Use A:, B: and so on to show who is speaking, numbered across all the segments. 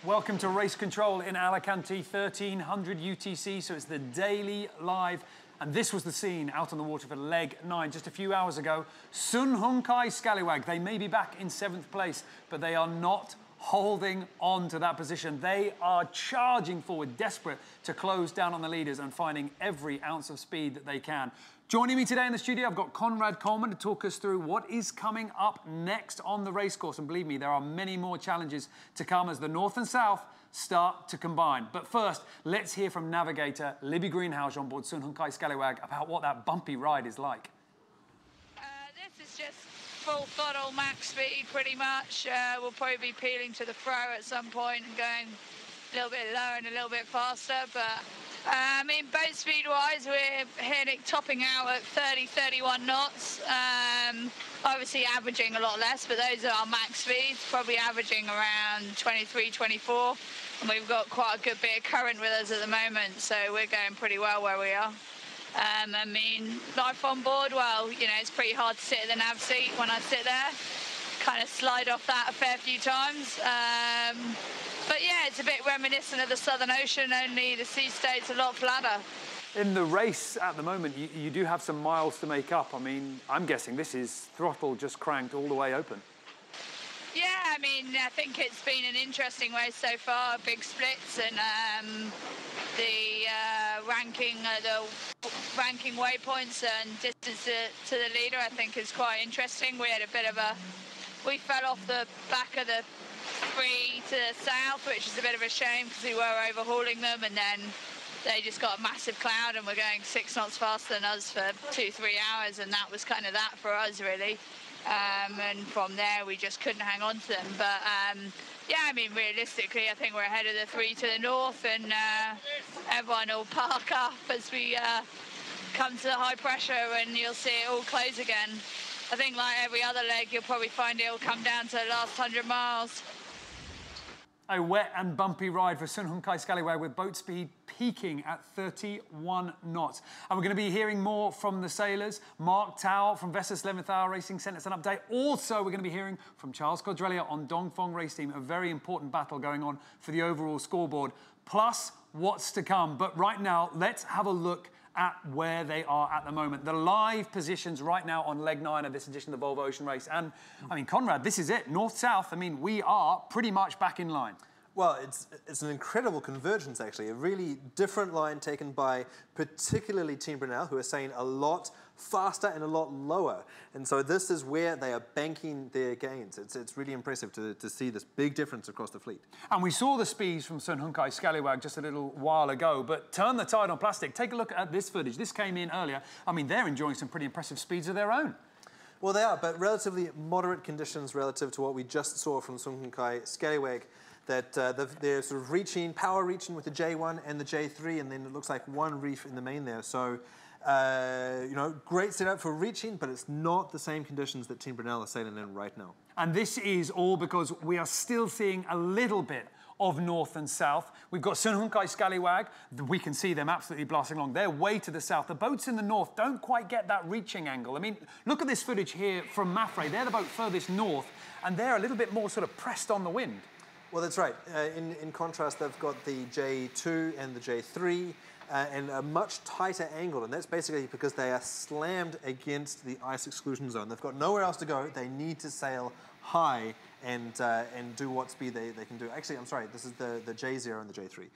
A: Welcome to Race Control in Alicante, 1300 UTC, so it's the daily live. And this was the scene out on the water for leg 9 just a few hours ago. Sun Hung Kai Scallywag, they may be back in 7th place, but they are not holding on to that position. They are charging forward, desperate to close down on the leaders and finding every ounce of speed that they can. Joining me today in the studio, I've got Conrad Coleman to talk us through what is coming up next on the racecourse. And believe me, there are many more challenges to come as the North and South start to combine. But first, let's hear from navigator Libby Greenhouse on board Sun Hung Kai Scallywag about what that bumpy ride is like.
B: This is just full throttle, max speed pretty much. We'll probably be peeling to the fro at some point and going a little bit lower and a little bit faster, but I mean, boat speed wise, we're hitting, topping out at 30, 31 knots. Obviously averaging a lot less, but those are our max speeds, probably averaging around 23, 24. And we've got quite a good bit of current with us at the moment, so we're going pretty well where we are. I mean, life on board, well, you know, it's pretty hard to sit in the nav seat when I sit there. Kind of slide off that a fair few times. But yeah, it's a bit reminiscent of the Southern Ocean, only the sea state's a lot flatter.
A: In the race at the moment, you do have some miles to make up. I mean, I'm guessing this is throttle just cranked all the way open.
B: Yeah, I mean, I think it's been an interesting race so far, big splits, and the ranking waypoints and distance to the leader, I think, is quite interesting. We had a bit of we fell off the back of the 3 to the south, which is a bit of a shame because we were overhauling them, and then they just got a massive cloud and were going 6 knots faster than us for 2-3 hours, and that was kind of that for us, really. And from there, we just couldn't hang on to them. But yeah, I mean, realistically, I think we're ahead of the 3 to the north, and everyone will park up as we come to the high pressure, and you'll see it all close again. I think like every other leg, you'll probably find it'll come down to the last 100 miles.
A: A wet and bumpy ride for Sun Hung Kai Scallywag with boat speed peaking at 31 knots. And we're going to be hearing more from the sailors. Mark Tao from Vestas 11th Hour Racing sent us an update. Also, we're going to be hearing from Charles Codrelia on Dongfeng Race Team, a very important battle going on for the overall scoreboard. Plus, what's to come. But right now, let's have a look at where they are at the moment. The live positions right now on leg 9 of this edition of the Volvo Ocean Race. And, I mean, Conrad, this is it. North-south, I mean, we are pretty much back in line.
C: Well, it's an incredible convergence, actually. A really different line taken by particularly Team Brunel, who are saying a lot faster and a lot lower. And so this is where they are banking their gains. It's really impressive to see this big difference across the fleet.
A: And we saw the speeds from Sun Hung Kai Scallywag just a little while ago, but turn the tide on plastic. Take a look at this footage. This came in earlier. I mean, they're enjoying some pretty impressive speeds of their own.
C: Well, they are, but relatively moderate conditions relative to what we just saw from Sun Hung Kai Scallywag. That they're sort of power reaching with the J1 and the J3, and then it looks like one reef in the main there. So, you know, great setup for reaching, but it's not the same conditions that Team Brunel are sailing in right now.
A: And this is all because we are still seeing a little bit of north and south. We've got Sun Hung Kai Scallywag. We can see them absolutely blasting along. They're way to the south. The boats in the north don't quite get that reaching angle. I mean, look at this footage here from Mafre. They're the boat furthest north, and they're a little bit more sort of pressed on the wind.
C: Well, that's right. In contrast, they've got the J2 and the J3 and a much tighter angle, and that's basically because they are slammed against the ice exclusion zone. They've got nowhere else to go. They need to sail high and do what speed they can do. Actually, I'm sorry, this is the J0 and the J3,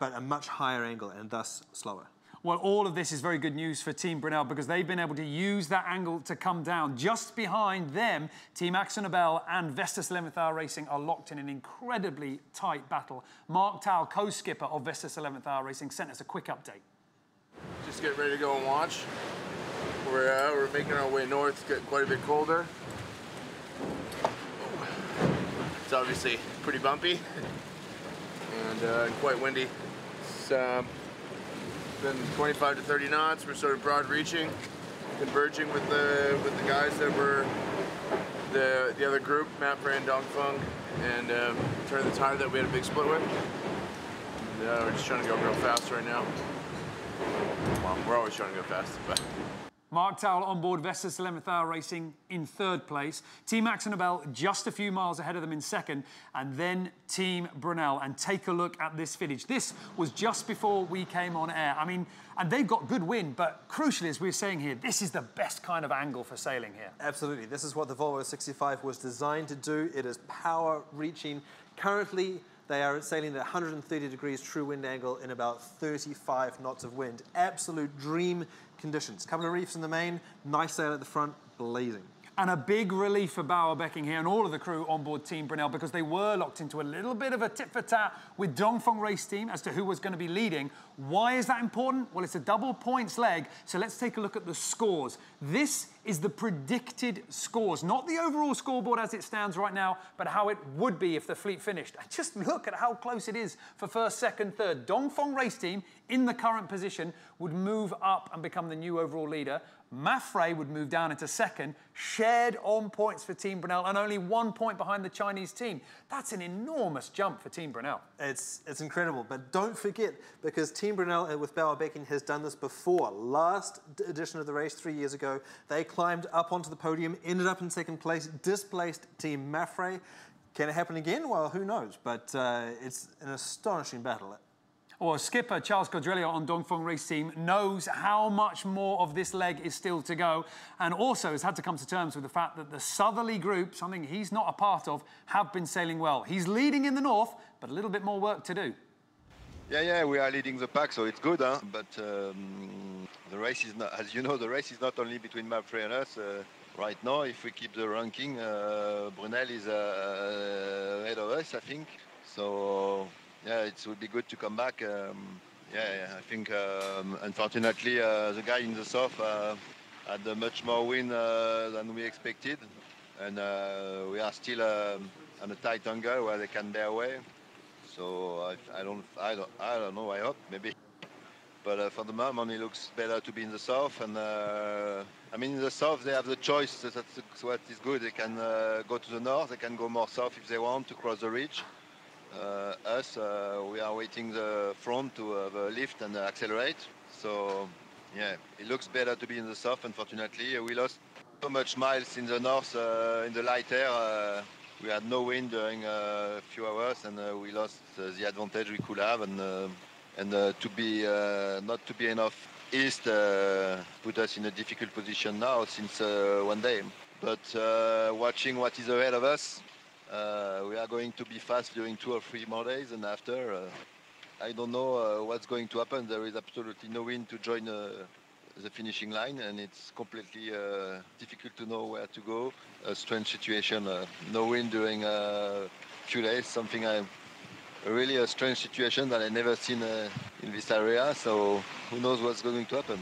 C: but a much higher angle and thus slower.
A: Well, all of this is very good news for Team Brunel because they've been able to use that angle to come down. Just behind them, Team AkzoNobel and Vestas 11th Hour Racing are locked in an incredibly tight battle. Mark Tao, co-skipper of Vestas 11th Hour Racing, sent us a quick update.
D: Just get ready to go and watch. We're making our way north. It's getting quite a bit colder. It's obviously pretty bumpy and quite windy. It's been 25 to 30 knots. We're sort of broad reaching, converging with the guys that were the other group, Mapfre and Dongfeng, and turning the tide that we had a big split with. And, we're just trying to go real fast right now. Well, we're always trying to go fast, but
A: Mark Towell on board Vestas 11th Hour Racing in 3rd place. Team Max and Nobel just a few miles ahead of them in 2nd. And then Team Brunel. And take a look at this footage. This was just before we came on air. I mean, and they've got good wind, but crucially, as we were saying here, this is the best kind of angle for sailing here.
C: Absolutely. This is what the Volvo 65 was designed to do. It is power reaching. Currently, they are sailing at 130 degrees true wind angle in about 35 knots of wind. Absolute dream conditions. Couple of reefs in the main, nice sail at the front, blazing.
A: And a big relief for Bauer Becking here and all of the crew on board Team Brunel because they were locked into a little bit of a tit-for-tat with Dongfeng Race Team as to who was going to be leading. Why is that important? Well, it's a double points leg, so let's take a look at the scores. This is the predicted scores, not the overall scoreboard as it stands right now, but how it would be if the fleet finished. And just look at how close it is for 1st, 2nd, 3rd. Dongfeng Race Team, in the current position, would move up and become the new overall leader. Mafre would move down into 2nd, shared on points for Team Brunel, and only 1 point behind the Chinese team. That's an enormous jump for Team Brunel.
C: It's incredible, but don't forget, because Team Brunel with Bauer Becking has done this before. Last edition of the race 3 years ago, they climbed up onto the podium, ended up in 2nd place, displaced Team Mafre. Can it happen again? Well, who knows, but it's an astonishing battle.
A: Or skipper Charles Caudrelier on Dongfeng Race Team knows how much more of this leg is still to go, and also has had to come to terms with the fact that the southerly group, something he's not a part of, have been sailing well. He's leading in the north, but a little bit more work to do.
E: Yeah, we are leading the pack, so it's good, huh? But the race is not, as you know, the race is not only between Mapfre and us. Right now, if we keep the ranking, Brunel is ahead of us, I think. So. Yeah, it would be good to come back. I think, unfortunately, the guy in the south had much more wind than we expected, and we are still on a tight angle where they can bear away. So I don't know. I hope maybe, but for the moment, it looks better to be in the south. And I mean, in the south, they have the choice. That's what is good. They can go to the north. They can go more south if they want to cross the ridge. We are waiting the front to have a lift and accelerate. So, yeah, it looks better to be in the south. Unfortunately, we lost so much miles in the north in the light air. We had no wind during a few hours, and we lost the advantage we could have. And to be not to be enough east put us in a difficult position now since 1 day. But watching what is ahead of us. We are going to be fast during 2 or 3 more days, and after, I don't know what's going to happen. There is absolutely no wind to join the finishing line, and it's completely difficult to know where to go. A strange situation, no wind during a few days, really a strange situation that I've never seen in this area, so who knows what's going to happen.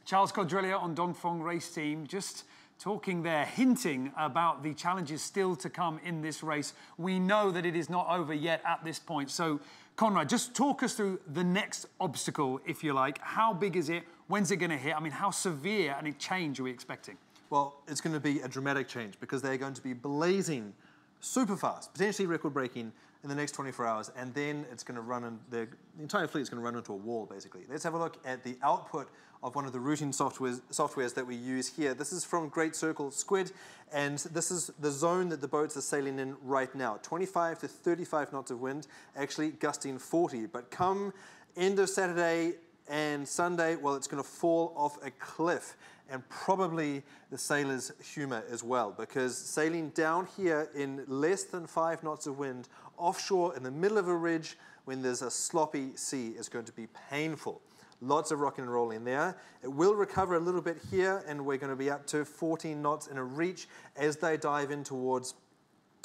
A: Charles Caudrelier on Dongfeng Race Team, just talking there, hinting about the challenges still to come in this race. We know that it is not over yet at this point. So, Conrad, just talk us through the next obstacle, if you like. How big is it? When's it going to hit? I mean, how severe a change are we expecting?
C: Well, it's going to be a dramatic change because they're going to be blazing super fast, potentially record-breaking in the next 24 hours, and then it's going to run, and the entire fleet is going to run into a wall, basically. Let's have a look at the output of one of the routing softwares that we use here. This is from Great Circle Squid, and this is the zone that the boats are sailing in right now. 25 to 35 knots of wind, actually gusting 40. But come end of Saturday and Sunday, well, it's going to fall off a cliff, and probably the sailors' humor as well, because sailing down here in less than 5 knots of wind, offshore in the middle of a ridge, when there's a sloppy sea, is going to be painful. Lots of rocking and rolling there. It will recover a little bit here, and we're going to be up to 14 knots in a reach as they dive in towards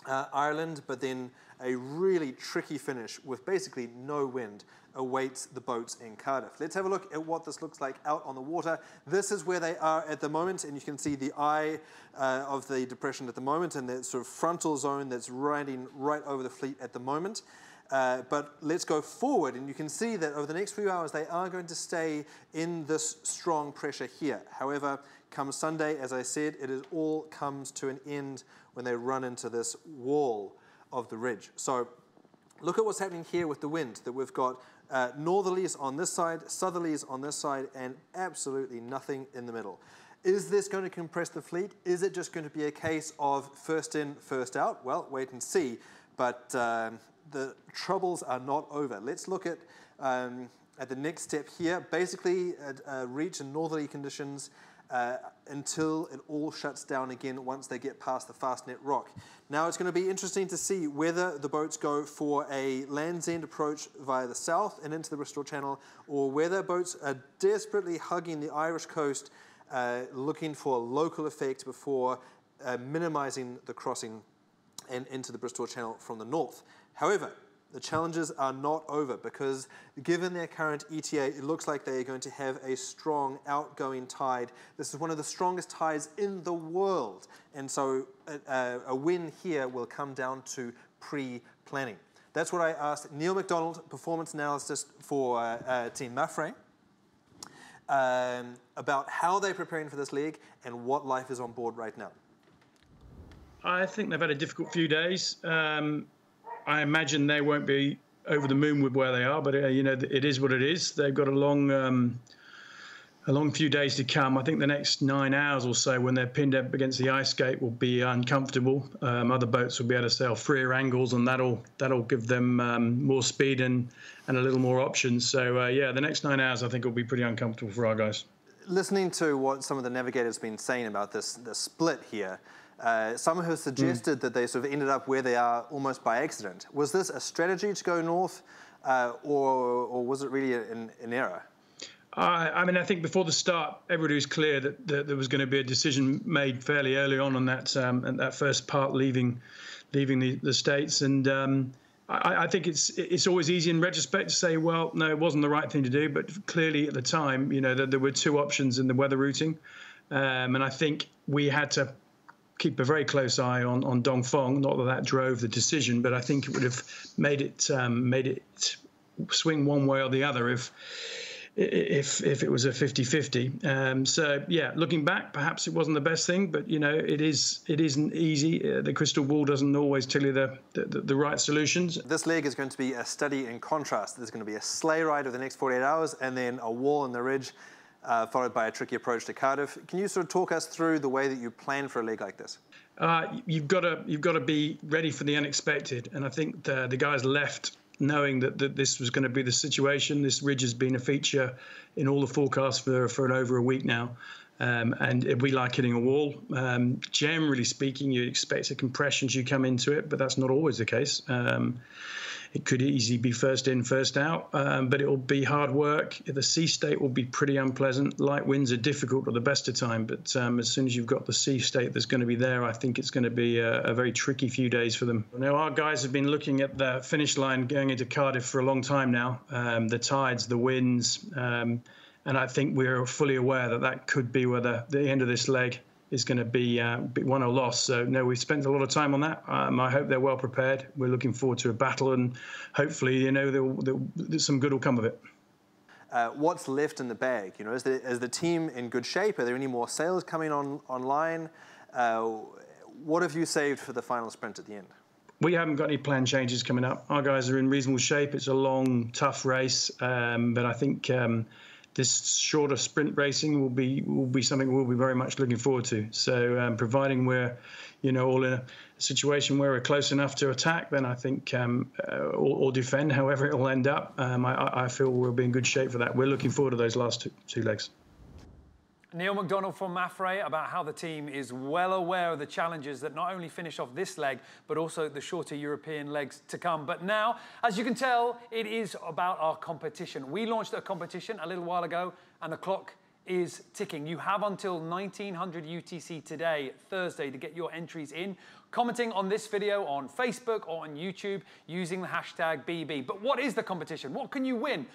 C: Ireland, but then a really tricky finish with basically no wind awaits the boats in Cardiff. Let's have a look at what this looks like out on the water. This is where they are at the moment, and you can see the eye of the depression at the moment and that sort of frontal zone that's riding right over the fleet at the moment. But let's go forward, and you can see that over the next few hours they are going to stay in this strong pressure here. However, come Sunday, as I said, it all comes to an end when they run into this wall of the ridge. So look at what's happening here with the wind, that we've got Northerlies on this side, southerlies on this side, and absolutely nothing in the middle. Is this going to compress the fleet? Is it just going to be a case of first in, first out? Well, wait and see. But the troubles are not over. Let's look at the next step here. Basically, reach in northerly conditions until it all shuts down again once they get past the Fastnet Rock. Now it's going to be interesting to see whether the boats go for a Land's End approach via the south and into the Bristol Channel, or whether boats are desperately hugging the Irish coast, looking for a local effect before minimizing the crossing and into the Bristol Channel from the north. However, the challenges are not over, because given their current ETA, it looks like they are going to have a strong outgoing tide. This is one of the strongest tides in the world. And so a win here will come down to pre-planning. That's what I asked Neil McDonald, performance analyst for Team Mafre, about how they're preparing for this leg and what life is on board right now.
F: I think they've had a difficult few days. I imagine they won't be over the moon with where they are, but you know, it is what it is. They've got a long few days to come. I think the next 9 hours or so, when they're pinned up against the ice gate, will be uncomfortable. Other boats will be able to sail freer angles, and that'll give them more speed and a little more options. So yeah, the next 9 hours I think will be pretty uncomfortable for our guys.
C: Listening to what some of the navigators have been saying about the split here, some have suggested that they sort of ended up where they are almost by accident. Was this a strategy to go north, or was it really an error?
F: I mean, I think before the start, everybody was clear that there was going to be a decision made fairly early on that first part leaving the States, and I think it's always easy in retrospect to say, well, no, it wasn't the right thing to do, but clearly at the time, you know, there were two options in the weather routing, and I think we had to keep a very close eye on Dongfeng. Not that drove the decision, but I think it would have made it swing one way or the other if it was a 50-50. So yeah, looking back, perhaps it wasn't the best thing, but you know, it isn't easy. The crystal ball doesn't always tell you the right solutions.
C: This leg is going to be a study in contrast. There's going to be a sleigh ride over the next 48 hours, and then a wall in the ridge, followed by a tricky approach to Cardiff. Can you sort of talk us through the way that you plan for a leg like this?
F: You've got to be ready for the unexpected, and I think the guys left knowing that this was going to be the situation. This ridge has been a feature in all the forecasts for over a week now, and we like hitting a wall. Generally speaking, you expect a compression as you come into it, but that's not always the case. It could easily be first in, first out, but it will be hard work. The sea state will be pretty unpleasant. Light winds are difficult at the best of time, but as soon as you've got the sea state that's going to be there, I think it's going to be a very tricky few days for them. Now, our guys have been looking at the finish line going into Cardiff for a long time now, the tides, the winds, and I think we're fully aware that could be where the end of this leg is going to be won or lost. So no, we've spent a lot of time on that. I hope they're well prepared. We're looking forward to a battle, and hopefully, you know, some good will come of it.
C: What's left in the bag? You know, is the team in good shape? Are there any more sails coming online? What have you saved for the final sprint at the end?
F: We haven't got any plan changes coming up. Our guys are in reasonable shape. It's a long, tough race, but I think this shorter sprint racing will be something we'll be very much looking forward to. So providing we're, you know, all in a situation where we're close enough to attack, then I think, or defend, however it will end up, I feel we'll be in good shape for that. We're looking forward to those last two legs.
A: Neil McDonald from Mafre about how the team is well aware of the challenges that not only finish off this leg, but also the shorter European legs to come. But now, as you can tell, it is about our competition. We launched a competition a little while ago, and the clock is ticking. You have until 1900 UTC today, Thursday, to get your entries in, commenting on this video on Facebook or on YouTube using the hashtag BB. But what is the competition? What can you win?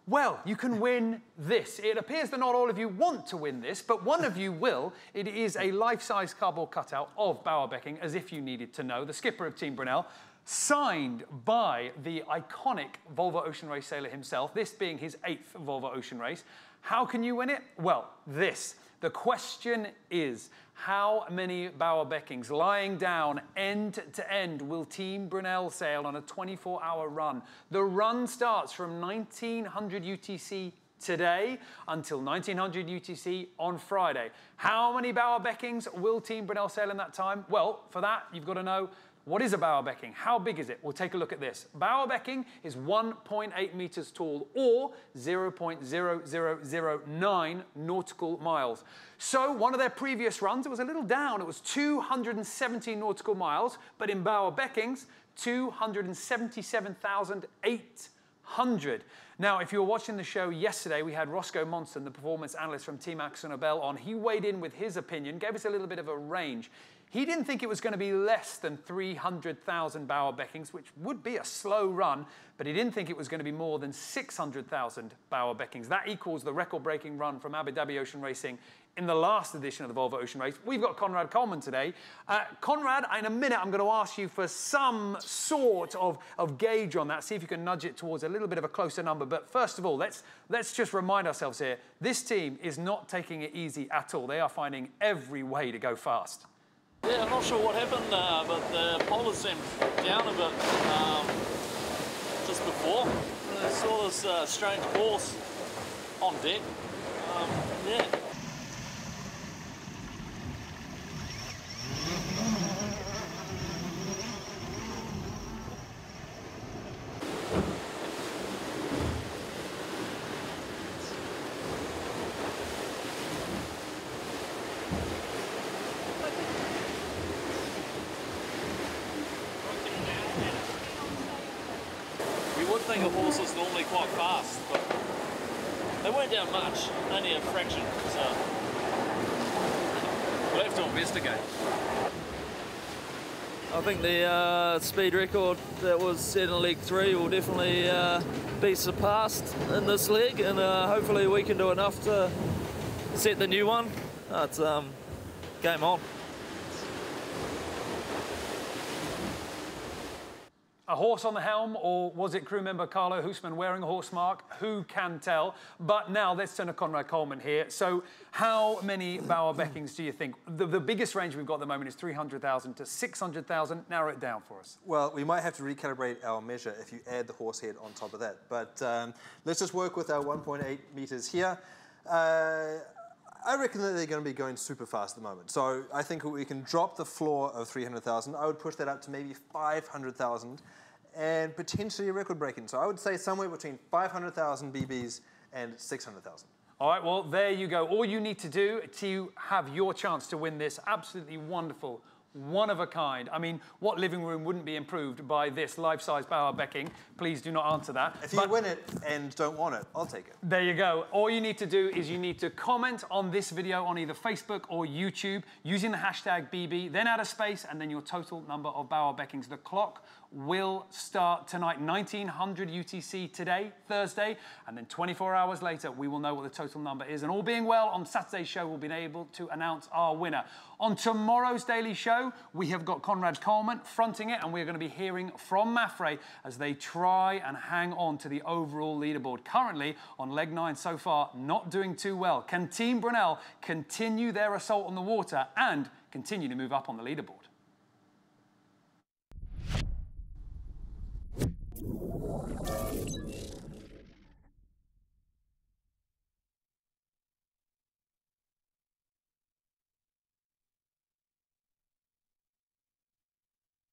A: Well, you can win this. It appears that not all of you want to win this, but one of you will. It is a life-size cardboard cutout of Bauerbecking, as if you needed to know, the skipper of Team Brunel, signed by the iconic Volvo Ocean Race sailor himself, this being his 8th Volvo Ocean Race. How can you win it? Well, this. The question is, how many Bauer Beckings lying down end to end will Team Brunel sail on a 24-hour run? The run starts from 1900 UTC today until 1900 UTC on Friday. How many Bauer Beckings will Team Brunel sail in that time? Well, for that, you've got to know, what is a Bauer Becking? How big is it? We'll take a look at this. Bauer Becking is 1.8 meters tall, or 0.0009 nautical miles. So one of their previous runs, it was a little down. It was 270 nautical miles, but in Bauer Beckings, 277,800. Now, if you were watching the show yesterday, we had Roscoe Monson, the performance analyst from Team AkzoNobel, on. He weighed in with his opinion, gave us a little bit of a range. He didn't think it was going to be less than 300,000 Bauer Beckings, which would be a slow run, but he didn't think it was going to be more than 600,000 Bauer Beckings. That equals the record-breaking run from Abu Dhabi Ocean Racing in the last edition of the Volvo Ocean Race. We've got Conrad Coleman today. Conrad, in a minute, I'm going to ask you for some sort of gauge on that, see if you can nudge it towards a little bit of a closer number. But first of all, let's just remind ourselves here, this team is not taking it easy at all. They are finding every way to go fast.
G: Yeah, I'm not sure what happened, but the polars seemed down a bit just before. I saw this strange horse on deck. Yeah. You would think a horse is normally quite fast, but they weren't down much, only a fraction, so we'll have to investigate. I think the speed record that was set in leg 3 will definitely be surpassed in this leg, and hopefully we can do enough to set the new one. It's game on.
A: A horse on the helm, or was it crew member Carlo Hoosman wearing a horse mark? Who can tell? But now let's turn to Conrad Coleman here. So how many Bauer Beckings do you think? The biggest range we've got at the moment is 300,000 to 600,000. Narrow it down for us.
C: Well, we might have to recalibrate our measure if you add the horse head on top of that. But let's just work with our 1.8 meters here. I reckon that they're going to be going super fast at the moment. So I think we can drop the floor of 300,000. I would push that up to maybe 500,000 and potentially a record breaking. So I would say somewhere between 500,000 BBs and 600,000.
A: All right, well, there you go. All you need to do to have your chance to win this absolutely wonderful, one of a kind. I mean, what living room wouldn't be improved by this life-size Bauer Becking? Please do not answer that.
C: If you win it and don't want it, I'll take it.
A: There you go. All you need to do is you need to comment on this video on either Facebook or YouTube using the hashtag BB, then add a space, and then your total number of Bauer Beckings. The clock will start tonight, 1900 UTC today, Thursday, and then 24 hours later, we will know what the total number is. And all being well, on Saturday's show, we'll be able to announce our winner. On tomorrow's daily show, we have got Conrad Coleman fronting it, and we're going to be hearing from Mafre as they try and hang on to the overall leaderboard. Currently, on leg 9 so far, not doing too well. Can Team Brunel continue their assault on the water and continue to move up on the leaderboard?